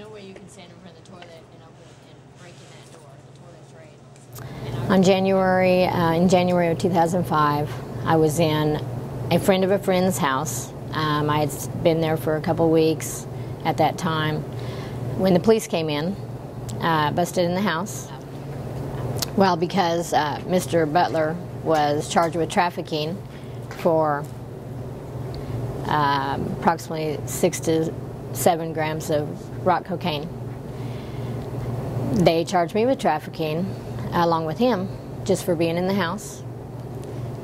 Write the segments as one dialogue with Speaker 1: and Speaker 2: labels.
Speaker 1: no way you can stand in front of the toilet and open it and break in that door. The toilet's right.
Speaker 2: In January of 2005, I was in a friend of a friend's house. I had been there for a couple weeks at that time when the police came in, busted in the house. Well, because Mr. Butler was charged with trafficking for approximately 6 to 7 grams of rock cocaine. They charged me with trafficking along with him just for being in the house.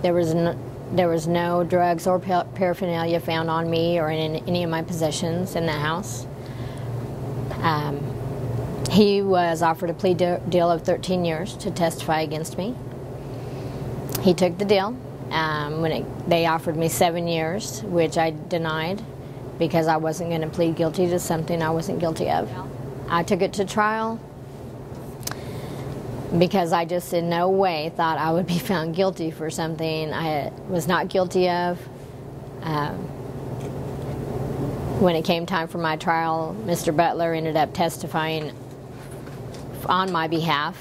Speaker 2: There was no drugs or paraphernalia found on me or in any of my possessions in the house. He was offered a plea deal of 13 years to testify against me. He took the deal. They offered me 7 years, which I denied because I wasn't going to plead guilty to something I wasn't guilty of. I took it to trial because I just in no way thought I would be found guilty for something I was not guilty of. When it came time for my trial, Mr. Butler ended up testifying on my behalf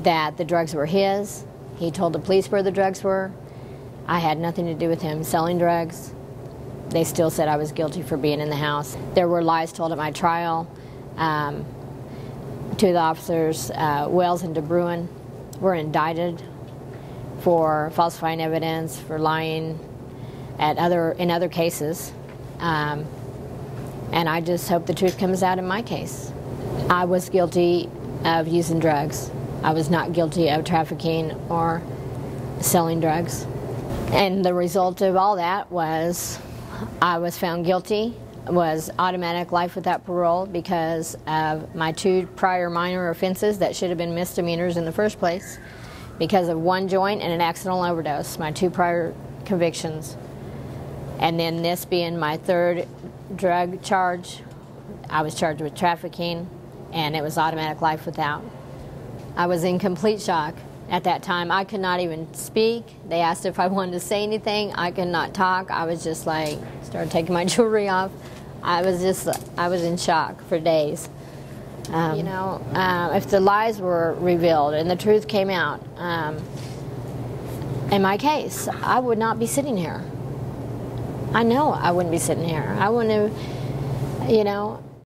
Speaker 2: that the drugs were his. He told the police where the drugs were. I had nothing to do with him selling drugs. They still said I was guilty for being in the house. There were lies told at my trial. Two of the officers, Wells and Devereux, were indicted for falsifying evidence, for lying in other cases. And I just hope the truth comes out in my case. I was guilty of using drugs. I was not guilty of trafficking or selling drugs. And the result of all that was I was found guilty, was automatic life without parole because of my 2 prior minor offenses that should have been misdemeanors in the first place, because of 1 joint and an accidental overdose, my 2 prior convictions. And then this being my 3rd drug charge, I was charged with trafficking, and it was automatic life without. I was in complete shock at that time. I could not even speak. They asked if I wanted to say anything. I could not talk. I was just like, started taking my jewelry off. I was in shock for days. If the lies were revealed and the truth came out, in my case, I would not be sitting here. I know I wouldn't be sitting here. I wouldn't have,